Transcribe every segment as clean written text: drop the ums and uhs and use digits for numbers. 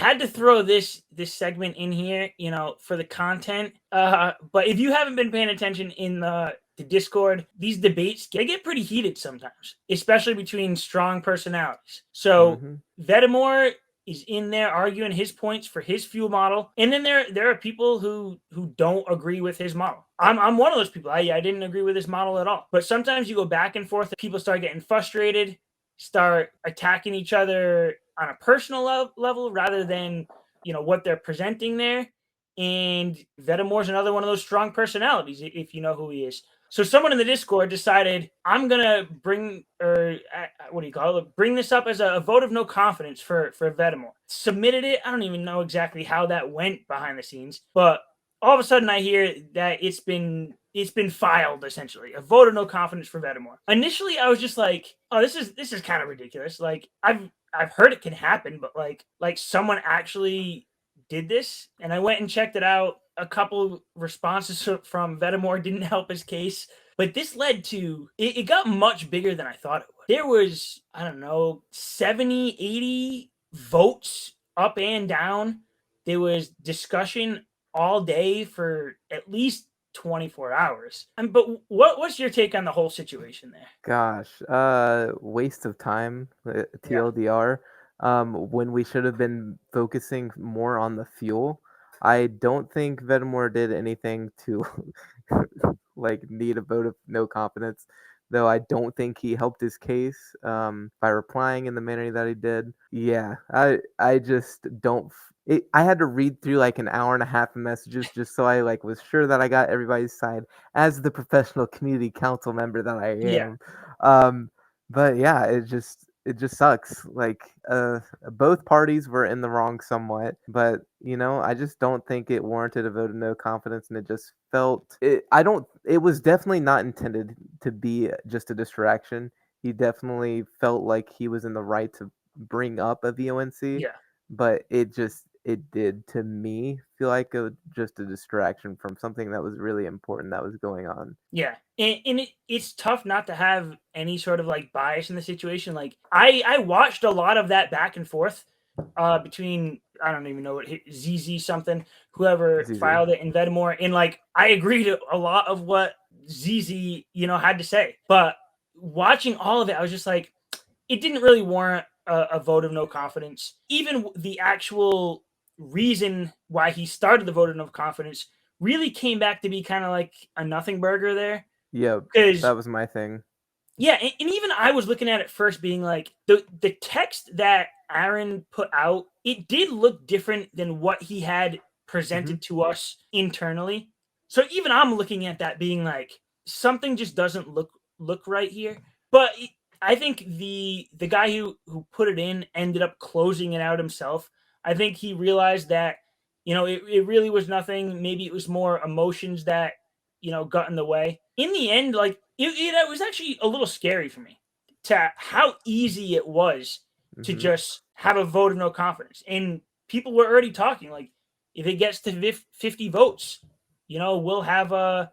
had to throw this segment in here, for the content. But if you haven't been paying attention in the Discord, these debates they get pretty heated sometimes, especially between strong personalities. So Vedamore is in there arguing his points for his fuel model, and then there are people who don't agree with his model. I'm one of those people. I didn't agree with his model at all. But sometimes you go back and forth, people start getting frustrated, start attacking each other on a personal level rather than what they're presenting there. And Vedamore's another one of those strong personalities, if you know who he is. So someone in the Discord decided, I'm gonna bring this up as a vote of no confidence for Vedamore. Submitted it. I don't even know exactly how that went behind the scenes, but all of a sudden I hear that it's been filed, essentially a vote of no confidence for Vedamore. Initially, I was just like, oh, this is kind of ridiculous. Like I've heard it can happen, but like someone actually did this, and I went and checked it out. A couple responses from Vedamore didn't help his case, but this led to it got much bigger than I thought it would. There was, I don't know, 70, 80 votes up and down. There was discussion all day for at least 24 hours. But what's your take on the whole situation there? Gosh, waste of time, TLDR. When we should have been focusing more on the fuel. I don't think Vedamore did anything to like need a vote of no confidence, though I don't think he helped his case by replying in the manner that he did. Yeah, I just don't. I had to read through like an hour and a half of messages just so I like was sure that I got everybody's side as the professional community council member that I am. But yeah, it just sucks. Like both parties were in the wrong somewhat, but I just don't think it warranted a vote of no confidence, and it just felt it was definitely not intended to be just a distraction. He definitely felt like he was in the right to bring up a VONC, but it did to me feel like just a distraction from something that was really important that was going on. Yeah, and it's tough not to have any sort of like bias in the situation. Like I watched a lot of that back and forth between, I don't even know what, ZZ something, whoever ZZ. filed it, and Vedamore, and like I agreed to a lot of what ZZ had to say. But watching all of it, I was just like, it didn't really warrant a vote of no confidence. Even the actual reason why he started the vote of no confidence really came back to be kind of like a nothing burger there. Yeah, that was my thing. Yeah, and even I was looking at it first being like, the text that Aaron put out, it did look different than what he had presented to us internally. So even I'm looking at that being like, something just doesn't look right here. But I think the guy who put it in ended up closing it out himself. I think he realized that it really was nothing. Maybe it was more emotions that got in the way. In the end, like it was actually a little scary for me to how easy it was to just have a vote of no confidence. And people were already talking like, if it gets to 50 votes, we'll have a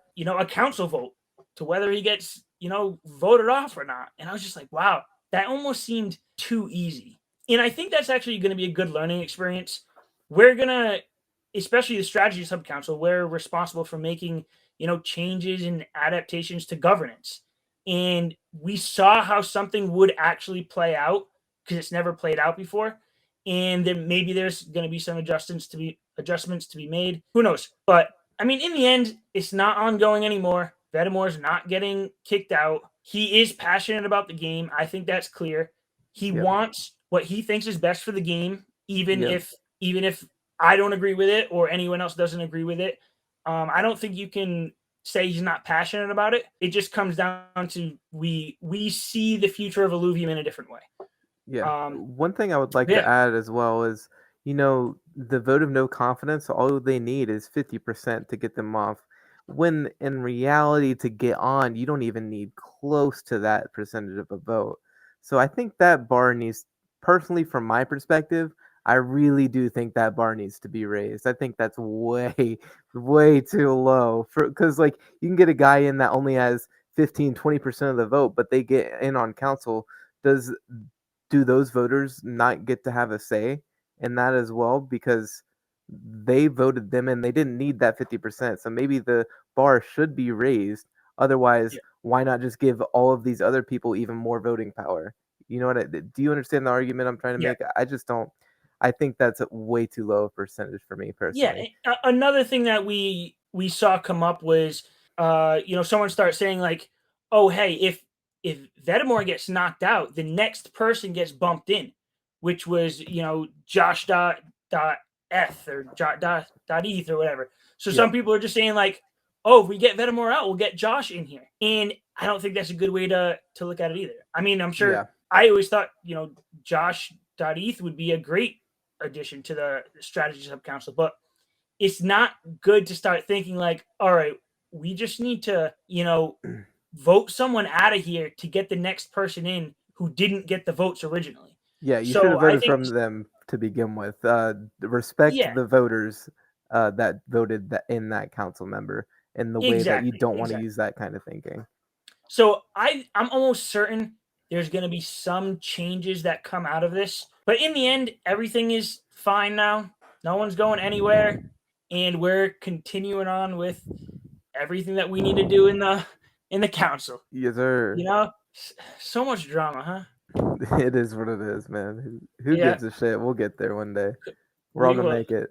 council vote to whether he gets voted off or not. And I was just like, wow, that almost seemed too easy. And I think that's actually going to be a good learning experience. We're gonna, especially the strategy sub council, we're responsible for making changes and adaptations to governance. And we saw how something would actually play out because it's never played out before. And then maybe there's going to be some adjustments to be made. Who knows? But I mean, in the end, it's not ongoing anymore. Vedamore's not getting kicked out. He is passionate about the game. I think that's clear. He wants what he thinks is best for the game, even if I don't agree with it or anyone else doesn't agree with it. I don't think you can say he's not passionate about it. It just comes down to we see the future of Illuvium in a different way. Yeah. One thing I would like to add as well is, the vote of no confidence, all they need is 50% to get them off. When in reality, to get on, you don't even need close to that percentage of a vote. So I think that bar needs, personally, from my perspective, I really do think that bar needs to be raised. I think that's way, way too low because like you can get a guy in that only has 15-20% of the vote, but they get in on council. Do those voters not get to have a say in that as well, because they voted them and they didn't need that 50%. So maybe the bar should be raised. Otherwise, Yeah. why not just give all of these other people even more voting power? You know what? Do you understand the argument I'm trying to Yeah. make? I just don't. I think that's a way too low a percentage for me Yeah. personally. Another thing that we saw come up was, someone start saying like, oh, hey, if Vedamore gets knocked out, the next person gets bumped in, which was Josh dot eth or dot eth or whatever. So some Yep. people are just saying like, oh, if we get Vedamore out, we'll get Josh in here, and I don't think that's a good way to look at it either. I mean, I'm sure Yeah. I always thought Josh dot eth would be a great addition to the strategy sub council, but it's not good to start thinking like, all right, we just need to, vote someone out of here to get the next person in who didn't get the votes originally. Yeah, you should So have I voted think, from them to begin with. Respect yeah, the voters that voted in that council member in the way that you exactly, don't want to exactly. use that kind of thinking. So I'm almost certain there's going to be some changes that come out of this, but in the end, everything is fine now. No one's going anywhere, and we're continuing on with everything that we need to do in the council. Yes, sir. So much drama, huh? It is what it is, man. Who Yeah, gives a shit? We'll get there one day. We're all we gonna will. make it.